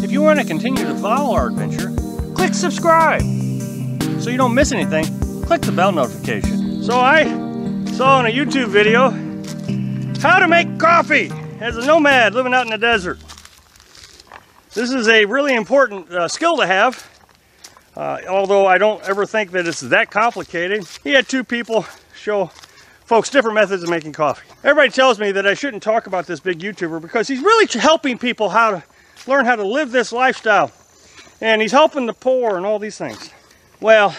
If you want to continue to follow our adventure, click subscribe. So you don't miss anything, click the bell notification. So I saw in a YouTube video how to make coffee as a nomad living out in the desert. This is a really important skill to have, although I don't ever think that it's that complicated. He had two people show folks different methods of making coffee. Everybody tells me that I shouldn't talk about this big YouTuber because he's really helping people how to learn how to live this lifestyle. And he's helping the poor and all these things. Well,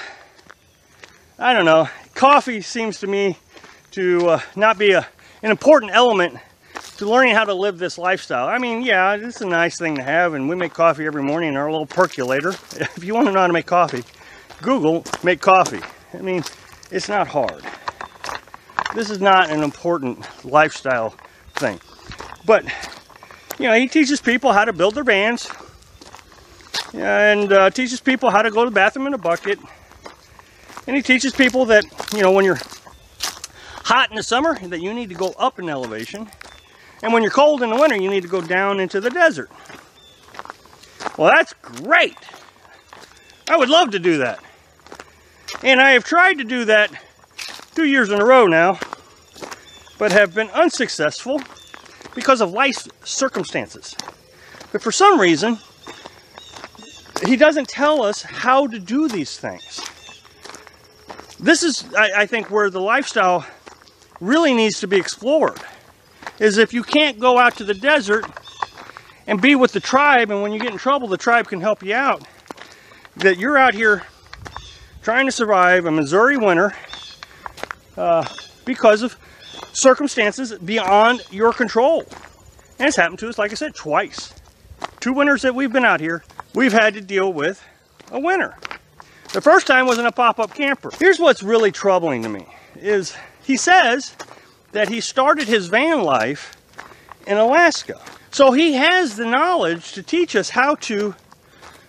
I don't know. Coffee seems to me to not be an important element to learning how to live this lifestyle. I mean, yeah, it's a nice thing to have, and we make coffee every morning in our little percolator. If you want to know how to make coffee, Google make coffee. I mean, it's not hard. This is not an important lifestyle thing. But, you know, he teaches people how to build their vans, and teaches people how to go to the bathroom in a bucket. And he teaches people that, you know, when you're hot in the summer, that you need to go up in elevation. And when you're cold in the winter, you need to go down into the desert. Well, that's great. I would love to do that. And I have tried to do that 2 years in a row now, but have been unsuccessful because of life circumstances. But for some reason, he doesn't tell us how to do these things. This is, I think, where the lifestyle really needs to be explored. Is if you can't go out to the desert and be with the tribe, and when you get in trouble, the tribe can help you out. That you're out here trying to survive a Missouri winter because of circumstances beyond your control. And it's happened to us, like I said, twice. 2 winters that we've been out here, we've had to deal with a winter. The first time was in a pop-up camper. Here's what's really troubling to me, is he says that he started his van life in Alaska. So he has the knowledge to teach us how to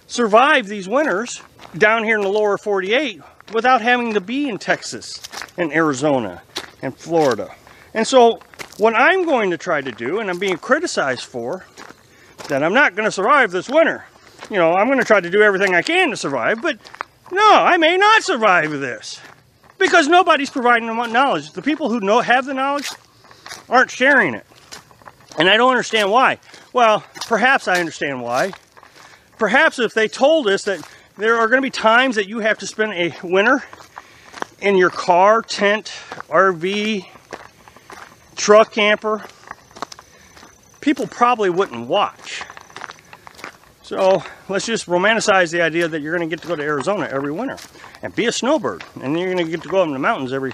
survive these winters down here in the lower 48 without having to be in Texas and Arizona and Florida. And so what I'm going to try to do, and I'm being criticized for, that I'm not going to survive this winter. You know, I'm going to try to do everything I can to survive, but no, I may not survive this. Because nobody's providing them knowledge. The people who have the knowledge aren't sharing it. And I don't understand why. Well, perhaps I understand why. Perhaps if they told us that there are going to be times that you have to spend a winter in your car, tent, RV, truck camper, people probably wouldn't watch. So let's just romanticize the idea that you're going to get to go to Arizona every winter and be a snowbird, and you're going to get to go up in the mountains every.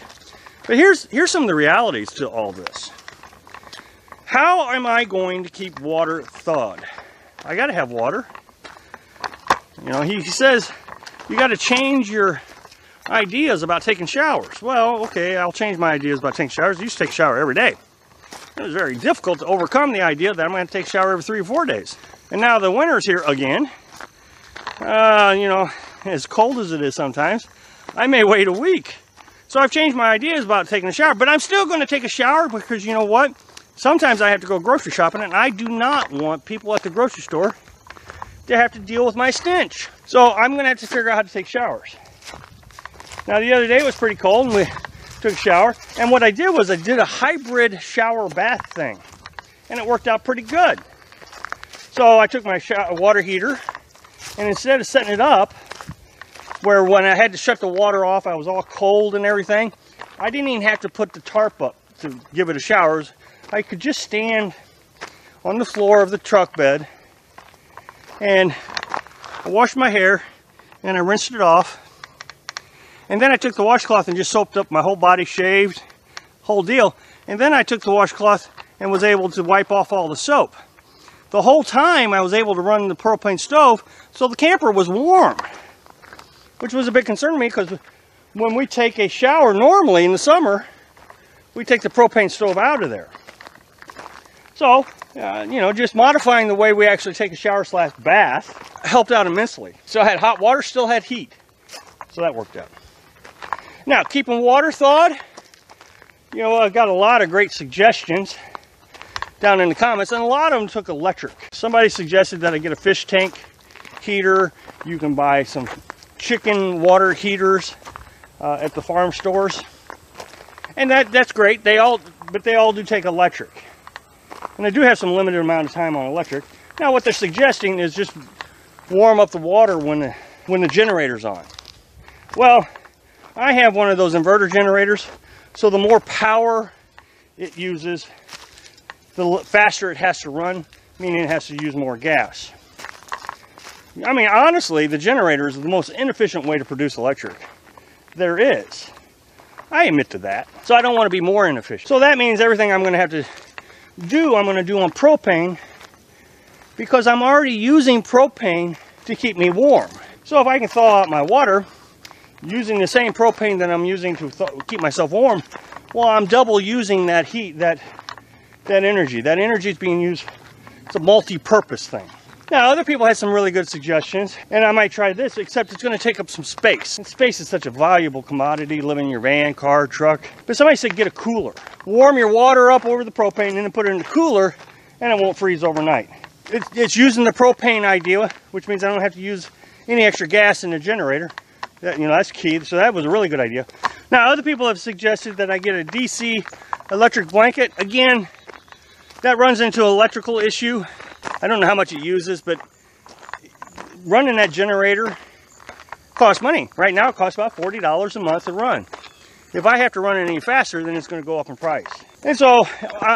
But here's some of the realities to all this. How am I going to keep water thawed? I got to have water. You know, he says you got to change your ideas about taking showers. Well, okay, I'll change my ideas about taking showers. I used to take a shower every day. It was very difficult to overcome the idea that I'm going to take a shower every 3 or 4 days. And now the winter's here again. You know, as cold as it is sometimes, I may wait a week. So I've changed my ideas about taking a shower, but I'm still going to take a shower because you know what? Sometimes I have to go grocery shopping, and I do not want people at the grocery store to have to deal with my stench. So I'm going to have to figure out how to take showers. Now the other day it was pretty cold, and we took a shower. And what I did was I did a hybrid shower bath thing, and it worked out pretty good. So I took my water heater, and instead of setting it up where when I had to shut the water off, I was all cold and everything, I didn't even have to put the tarp up to give it a shower. I could just stand on the floor of the truck bed, and I washed my hair, and I rinsed it off. And then I took the washcloth and just soaped up my whole body, shaved, whole deal. And then I took the washcloth and was able to wipe off all the soap. The whole time I was able to run the propane stove, so the camper was warm, which was a big concern to me because when we take a shower normally in the summer, we take the propane stove out of there. So, you know, just modifying the way we actually take a shower / bath helped out immensely. So I had hot water, still had heat. So that worked out. Now, keeping water thawed, you know, I've got a lot of great suggestions. down in the comments, and a lot of them took electric. Somebody suggested that I get a fish tank heater. You can buy some chicken water heaters at the farm stores, and that's great. But they all do take electric, and they do have some limited amount of time on electric. Now what they're suggesting is just warm up the water when the generator's on. Well, I have one of those inverter generators, so the more power it uses, the faster it has to run, meaning it has to use more gas. I mean, honestly, the generator is the most inefficient way to produce electric there is. I admit to that. So I don't want to be more inefficient. So that means everything I'm going to have to do, I'm going to do on propane, because I'm already using propane to keep me warm. So if I can thaw out my water using the same propane that I'm using to keep myself warm, well, I'm double using that heat, that energy. That energy is being used. It's a multi-purpose thing. Now, other people had some really good suggestions, and I might try this, except it's going to take up some space. And space is such a valuable commodity, living in your van, car, truck. But somebody said get a cooler. Warm your water up over the propane, and then put it in the cooler, and it won't freeze overnight. It's using the propane idea, which means I don't have to use any extra gas in the generator. That's key. So that was a really good idea. Now, other people have suggested that I get a DC electric blanket. Again, that runs into an electrical issue. I don't know how much it uses, but running that generator costs money. Right now, it costs about $40 a month to run. If I have to run it any faster, then it's going to go up in price. And so,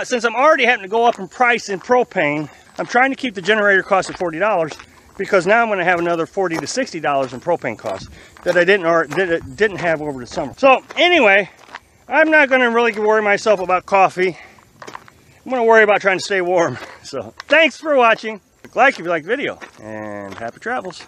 since I'm already having to go up in price in propane, I'm trying to keep the generator cost at $40, because now I'm going to have another $40 to $60 in propane costs that I didn't have over the summer. So anyway, I'm not going to really worry myself about coffee. I'm going to worry about trying to stay warm. So thanks for watching. Like if you like the video, and happy travels.